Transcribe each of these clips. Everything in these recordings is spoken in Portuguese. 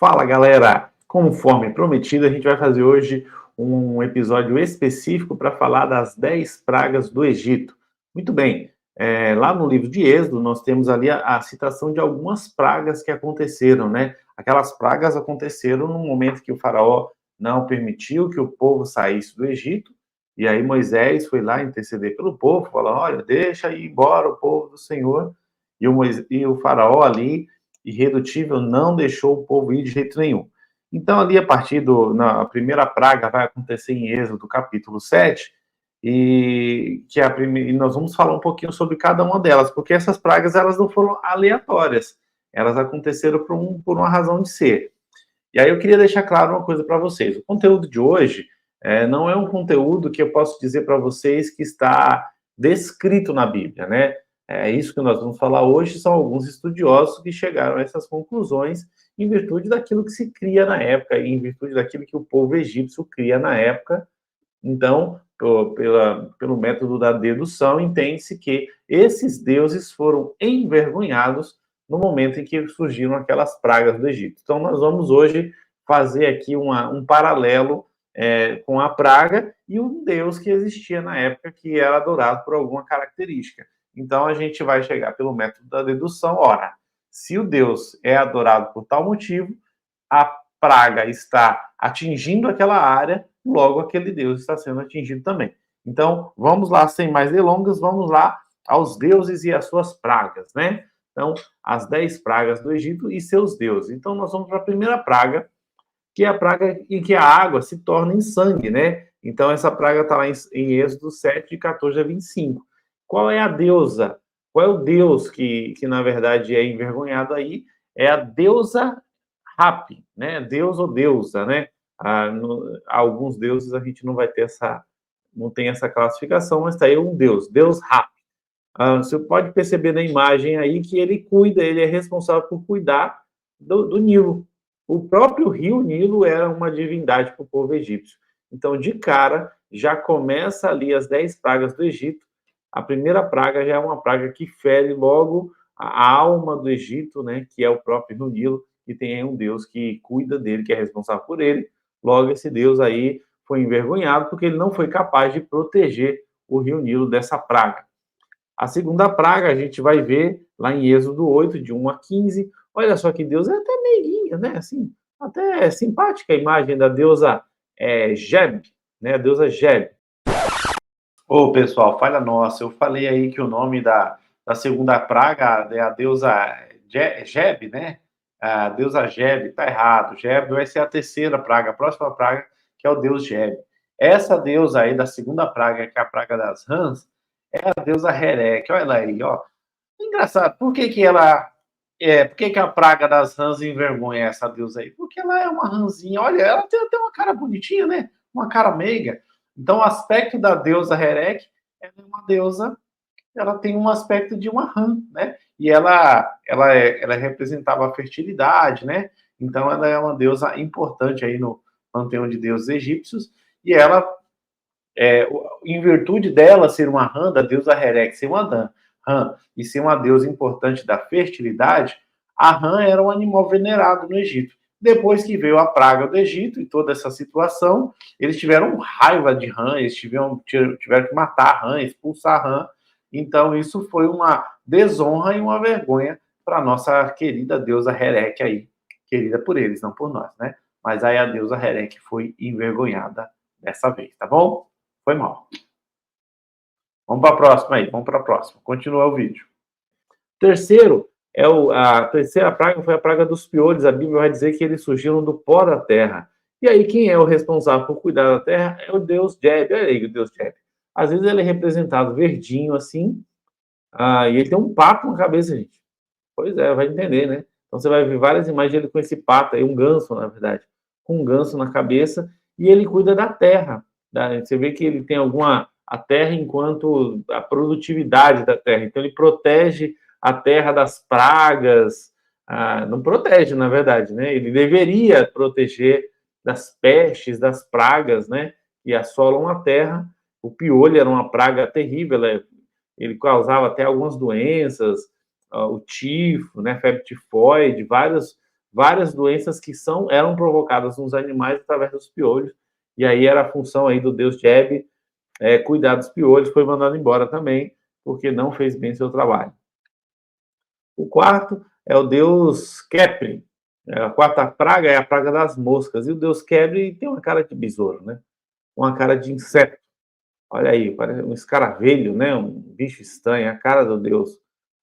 Fala, galera! Conforme prometido, a gente vai fazer hoje um episódio específico para falar das 10 pragas do Egito. Muito bem, lá no livro de Êxodo, nós temos ali a citação de algumas pragas que aconteceram, né? Aquelas pragas aconteceram no momento que o faraó não permitiu que o povo saísse do Egito, e aí Moisés foi lá interceder pelo povo, falando, olha, deixa ir embora o povo do Senhor, e o faraó ali irredutível, não deixou o povo ir de jeito nenhum. Então, ali, a partir na primeira praga vai acontecer em Êxodo, capítulo 7, e nós vamos falar um pouquinho sobre cada uma delas, porque essas pragas, elas não foram aleatórias, elas aconteceram por uma razão de ser. E aí eu queria deixar claro uma coisa para vocês, o conteúdo de hoje não é um conteúdo que eu posso dizer para vocês que está descrito na Bíblia, né? É isso que nós vamos falar hoje, são alguns estudiosos que chegaram a essas conclusões em virtude daquilo que se cria na época, e em virtude daquilo que o povo egípcio cria na época. Então, pelo método da dedução, entende-se que esses deuses foram envergonhados no momento em que surgiram aquelas pragas do Egito. Então, nós vamos hoje fazer aqui um paralelo com a praga e um deus que existia na época que era adorado por alguma característica. Então, a gente vai chegar pelo método da dedução. Ora, se o deus é adorado por tal motivo, a praga está atingindo aquela área, logo aquele deus está sendo atingido também. Então, vamos lá, sem mais delongas, vamos lá aos deuses e as suas pragas, né? Então, as 10 pragas do Egito e seus deuses. Então, nós vamos para a primeira praga, que é a praga em que a água se torna em sangue, né? Então, essa praga está lá em Êxodo 7, de 14 a 25. Qual é a deusa? Qual é o deus que na verdade, é envergonhado aí? É a deusa Hapi, né? Deus ou deusa, né? Alguns deuses a gente não vai ter não tem essa classificação, mas está aí um deus Hapi. Você pode perceber na imagem aí que ele é responsável por cuidar do Nilo. O próprio rio Nilo era uma divindade para o povo egípcio. Então, de cara, já começa ali as 10 pragas do Egito. A primeira praga já é uma praga que fere logo a alma do Egito, né, que é o próprio rio Nilo, e tem aí um Deus que cuida dele, que é responsável por ele. Logo, esse Deus aí foi envergonhado porque ele não foi capaz de proteger o rio Nilo dessa praga. A segunda praga a gente vai ver lá em Êxodo 8, de 1 a 15. Olha só que Deus é até meiguinha, né? Assim, até simpática a imagem da deusa Geb, né? A deusa Geb. Ô, pessoal, falha nossa. Eu falei aí que o nome da segunda praga é a deusa Geb, né? A deusa Geb, tá errado. Geb vai ser a terceira praga, a próxima praga, que é o deus Geb. Essa deusa aí da segunda praga, que é a praga das rãs, é a deusa Herek. Olha ela aí, ó. Engraçado, por que a praga das rãs envergonha essa deusa aí? Porque ela é uma rãzinha, olha, ela tem até uma cara bonitinha, né? Uma cara meiga. Então, o aspecto da deusa Herek, ela é uma deusa, ela tem um aspecto de uma rã, né? E ela representava a fertilidade, né? Então, ela é uma deusa importante aí no panteão de deuses egípcios, e ela em virtude dela ser uma rã, da deusa Herek ser uma rã e ser uma deusa importante da fertilidade, a rã era um animal venerado no Egito. Depois que veio a praga do Egito e toda essa situação, eles tiveram raiva de rã, eles tiveram que matar a rã, expulsar a rã. Então, isso foi uma desonra e uma vergonha para a nossa querida deusa Herek aí, querida por eles, não por nós, né? Mas aí a deusa Herek foi envergonhada dessa vez, tá bom? Foi mal. Vamos para a próxima aí, vamos para a próxima. Continua o vídeo. Terceiro, a terceira praga foi a praga dos piolhos. A Bíblia vai dizer que eles surgiram do pó da terra. E aí, quem é o responsável por cuidar da terra é o deus Jeb. Olha aí o deus Jeb. Às vezes ele é representado verdinho assim, e ele tem um pato na cabeça, gente. Pois é, vai entender, né? Então você vai ver várias imagens dele com esse pato aí, um ganso, na verdade, com um ganso na cabeça, e ele cuida da terra. Você vê que ele tem a terra enquanto a produtividade da terra. Então ele protege a terra das pragas, não protege, na verdade, né? Ele deveria proteger das pestes, das pragas, né? Que assolam a terra. O piolho era uma praga terrível, ele causava até algumas doenças, o tifo, né, febre tifoide, várias doenças que eram provocadas nos animais através dos piolhos, e aí era a função aí do deus Jeb, cuidar dos piolhos, foi mandado embora também, porque não fez bem seu trabalho. O quarto é o deus Kepri. A quarta praga é a praga das moscas. E o deus Kepri tem uma cara de besouro, né? Uma cara de inseto. Olha aí, parece um escaravelho, né? Um bicho estranho, a cara do deus.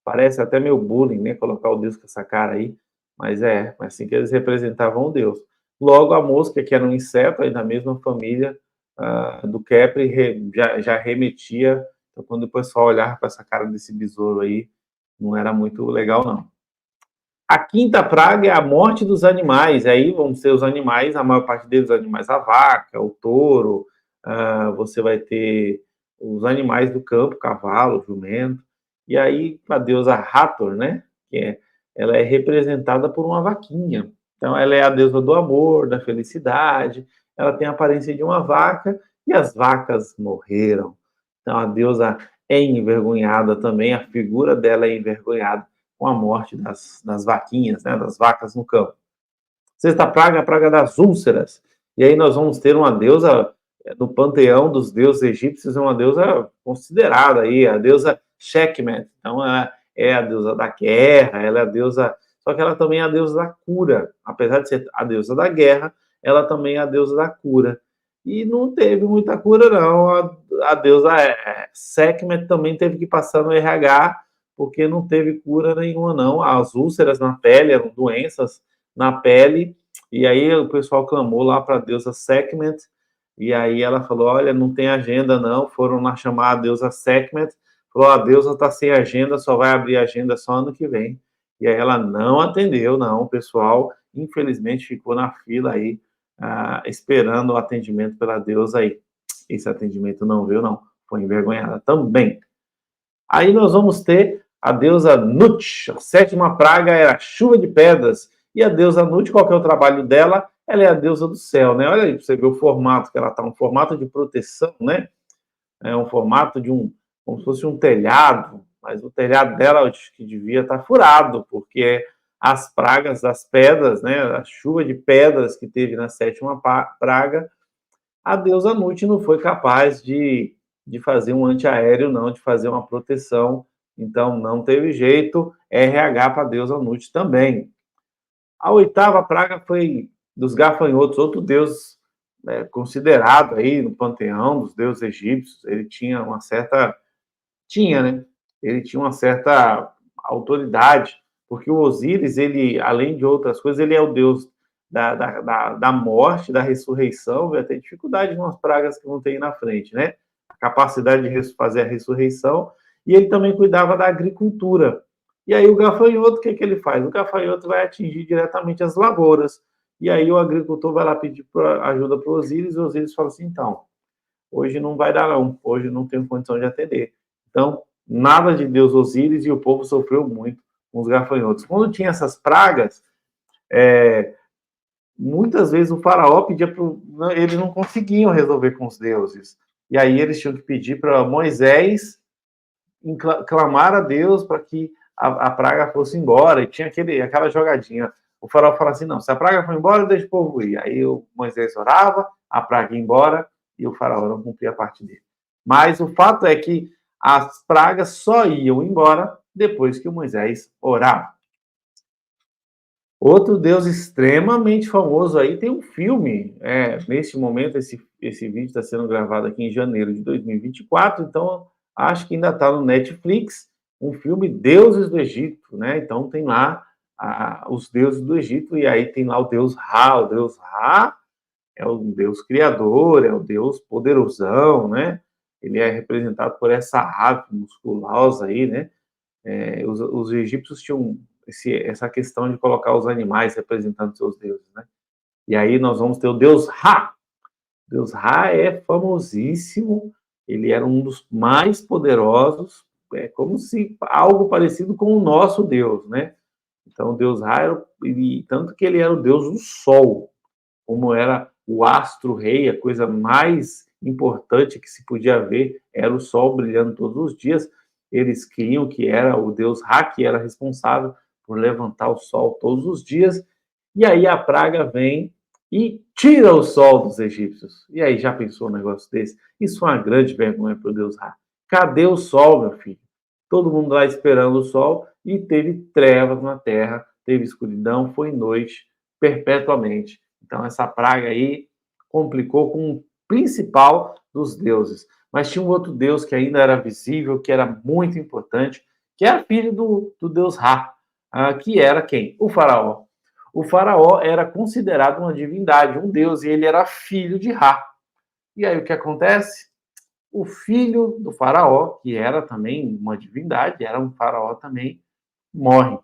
Parece até meio bullying, né? Colocar o deus com essa cara aí. Mas é assim que eles representavam o deus. Logo, a mosca, que era um inseto aí da mesma família do Kepri, já remetia. Então, quando o pessoal olhava para essa cara desse besouro aí, não era muito legal, não. A quinta praga é a morte dos animais. Aí vão ser os animais, a maior parte deles, os animais, a vaca, o touro, você vai ter os animais do campo, cavalo, jumento. E aí a deusa Hathor, né? Ela é representada por uma vaquinha. Então ela é a deusa do amor, da felicidade. Ela tem a aparência de uma vaca e as vacas morreram. Então a deusa é envergonhada também, a figura dela é envergonhada com a morte das vaquinhas, né, das vacas no campo. Sexta praga, a praga das úlceras. E aí nós vamos ter uma deusa, no panteão dos deuses egípcios, uma deusa considerada aí, a deusa Sekhmet. Então, ela é a deusa da guerra, ela é a deusa... Só que ela também é a deusa da cura. Apesar de ser a deusa da guerra, ela também é a deusa da cura. E não teve muita cura, não. A deusa Sekhmet também teve que passar no RH, porque não teve cura nenhuma, não. As úlceras na pele eram doenças na pele, e aí o pessoal clamou lá para a deusa Sekhmet, e aí ela falou, olha, não tem agenda não, foram lá chamar a deusa Sekhmet, falou, a deusa está sem agenda, só vai abrir agenda só ano que vem. E aí ela não atendeu, não, o pessoal, infelizmente, ficou na fila aí, esperando o atendimento pela deusa aí. Esse atendimento não veio, não, foi envergonhada também. Aí nós vamos ter a deusa Nut, a sétima praga era a chuva de pedras, e a deusa Nut, qual que é o trabalho dela? Ela é a deusa do céu, né? Olha aí, pra você ver o formato que ela está, um formato de proteção, né? É um formato de como se fosse um telhado, mas o telhado dela, eu acho que devia estar furado, porque as pragas das pedras, né? A chuva de pedras que teve na sétima praga, a deusa Nut não foi capaz de fazer um antiaéreo, não, de fazer uma proteção, então não teve jeito, RH para a deusa Nut também. A oitava praga foi dos gafanhotos, outro deus considerado aí no panteão dos deuses egípcios, ele tinha uma certa... Tinha, né? Ele tinha uma certa autoridade, porque o Osíris, ele, além de outras coisas, ele é o deus da morte, da ressurreição, vai ter dificuldade em umas pragas que vão ter aí na frente, né? A capacidade de fazer a ressurreição, e ele também cuidava da agricultura. E aí o gafanhoto, o que ele faz? O gafanhoto vai atingir diretamente as lavouras, e aí o agricultor vai lá pedir ajuda para o Osíris, e o Osíris fala assim, então, hoje não vai dar não, hoje não tenho condição de atender. Então, nada de Deus Osíris, e o povo sofreu muito com os gafanhotos. Quando tinha essas pragas, muitas vezes o faraó pedia para... Eles não conseguiam resolver com os deuses. E aí eles tinham que pedir para Moisés clamar a Deus para que a praga fosse embora. E tinha aquela jogadinha. O faraó falava assim, não, se a praga for embora, deixa o povo ir. Aí o Moisés orava, a praga ia embora, e o faraó não cumpria a parte dele. Mas o fato é que as pragas só iam embora depois que o Moisés orava. Outro deus extremamente famoso aí, tem um filme, neste momento esse vídeo está sendo gravado aqui em janeiro de 2024, então acho que ainda está no Netflix, um filme Deuses do Egito, né? Então tem lá os deuses do Egito, e aí tem lá o deus Ra é o deus criador, é o deus poderosão, né? Ele é representado por essa ave musculosa aí, né? Os egípcios tinham essa questão de colocar os animais representando seus deuses, né? E aí nós vamos ter o deus Ra. O deus Ra é famosíssimo, ele era um dos mais poderosos, é como se algo parecido com o nosso Deus, né? Então o deus Ra, tanto que ele era o deus do sol, como era o astro-rei, a coisa mais importante que se podia ver era o sol brilhando todos os dias. Eles criam que era o deus Ra que era responsável por levantar o sol todos os dias, E aí a praga vem e tira o sol dos egípcios. E aí, já pensou um negócio desse? Isso foi uma grande vergonha para o Deus Ra. Cadê o sol, meu filho? Todo mundo lá esperando o sol e teve trevas na terra, teve escuridão, foi noite perpetuamente. Então, essa praga aí complicou com o principal dos deuses. Mas tinha um outro deus que ainda era visível, que era muito importante, que era filho do deus Ra, que era quem? O faraó. O faraó era considerado uma divindade, um deus, e ele era filho de Ra. E aí o que acontece? O filho do faraó, que era também uma divindade, era um faraó também, morre.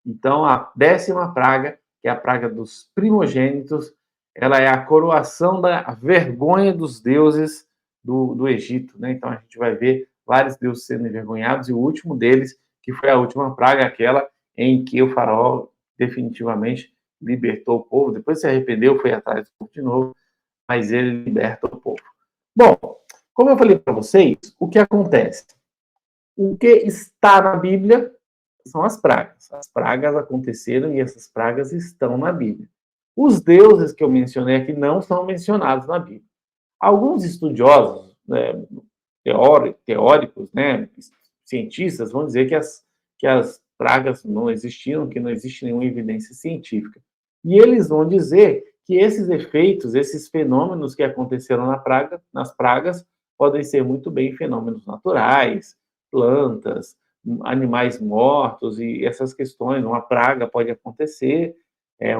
Então, a 10ª praga, que é a praga dos primogênitos, ela é a coroação da vergonha dos deuses do Egito, né? Então, a gente vai ver vários deuses sendo envergonhados, e o último deles, que foi a última praga, aquela em que o faraó definitivamente libertou o povo, depois se arrependeu, foi atrás do povo de novo, mas ele liberta o povo. Bom, como eu falei para vocês, o que acontece? O que está na Bíblia são as pragas. As pragas aconteceram e essas pragas estão na Bíblia. Os deuses que eu mencionei aqui não são mencionados na Bíblia. Alguns estudiosos, né, teóricos, né, cientistas, vão dizer que as pragas não existiram, que não existe nenhuma evidência científica. E eles vão dizer que esses efeitos, esses fenômenos que aconteceram nas pragas, podem ser muito bem fenômenos naturais, plantas, animais mortos e essas questões. Uma praga pode acontecer,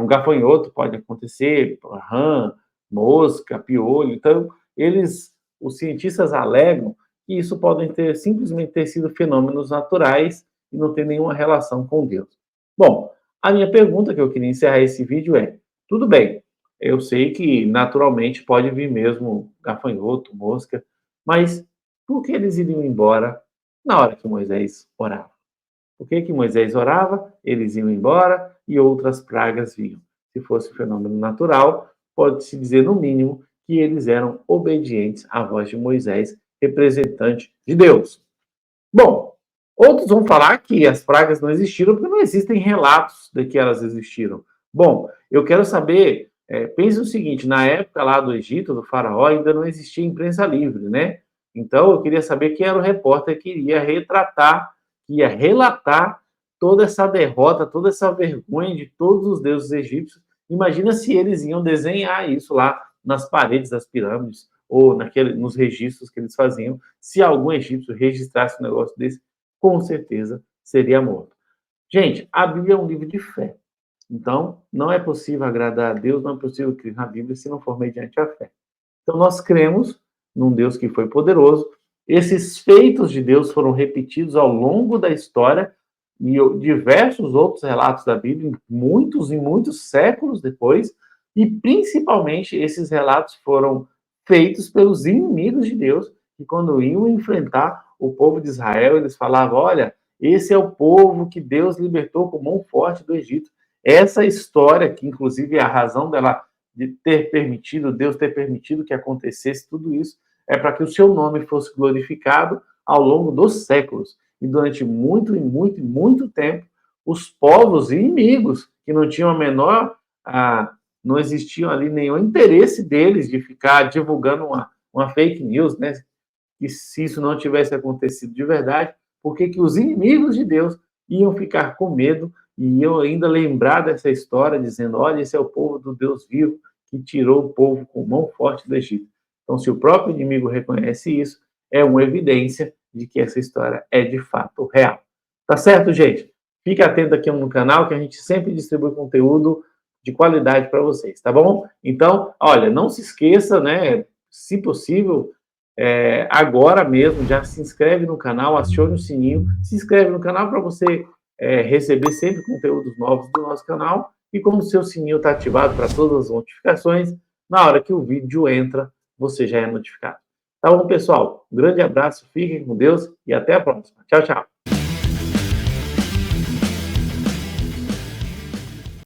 um gafanhoto pode acontecer, rã, mosca, piolho. Então, os cientistas alegam que isso podem simplesmente ter sido fenômenos naturais e não ter nenhuma relação com Deus. Bom, a minha pergunta que eu queria encerrar esse vídeo é: tudo bem, eu sei que naturalmente pode vir mesmo gafanhoto, mosca, mas por que eles iriam embora na hora que Moisés orava? Por que Moisés orava, eles iam embora e outras pragas vinham? Se fosse um fenômeno natural, pode-se dizer, no mínimo, que eles eram obedientes à voz de Moisés, representante de Deus. Bom, outros vão falar que as pragas não existiram porque não existem relatos de que elas existiram. Bom, eu quero saber, pense o seguinte, na época lá do Egito, do faraó, ainda não existia imprensa livre, né? Então, eu queria saber quem era o repórter que iria retratar, que ia relatar toda essa derrota, toda essa vergonha de todos os deuses egípcios. Imagina se eles iam desenhar isso lá nas paredes das pirâmides ou nos registros que eles faziam. Se algum egípcio registrasse um negócio desse, com certeza seria morto. Gente, a Bíblia é um livro de fé. Então, não é possível agradar a Deus, não é possível crer na Bíblia se não for mediante a fé. Então, nós cremos num Deus que foi poderoso. Esses feitos de Deus foram repetidos ao longo da história e diversos outros relatos da Bíblia, muitos e muitos séculos depois, e principalmente esses relatos foram feitos pelos inimigos de Deus, que quando iam enfrentar o povo de Israel, eles falavam: olha, esse é o povo que Deus libertou com mão forte do Egito. Essa história, que inclusive é a razão dela de ter permitido, Deus ter permitido que acontecesse tudo isso, é para que o seu nome fosse glorificado ao longo dos séculos. E durante muito e muito e muito tempo, os povos inimigos, que não tinham a menor, não existiam ali nenhum interesse deles de ficar divulgando uma fake news, né? E se isso não tivesse acontecido de verdade, por que os inimigos de Deus iam ficar com medo e iam ainda lembrar dessa história, dizendo: olha, esse é o povo do Deus vivo que tirou o povo com mão forte do Egito. Então, se o próprio inimigo reconhece isso, é uma evidência de que essa história é de fato real. Tá certo, gente? Fique atento aqui no canal, que a gente sempre distribui conteúdo de qualidade para vocês, tá bom? Então, olha, não se esqueça, né? Se possível, agora mesmo, já se inscreve no canal, acione o sininho, se inscreve no canal para você receber sempre conteúdos novos do nosso canal, e como o seu sininho está ativado para todas as notificações, na hora que o vídeo entra, você já é notificado. Tá bom, pessoal? Um grande abraço, fiquem com Deus e até a próxima. Tchau, tchau.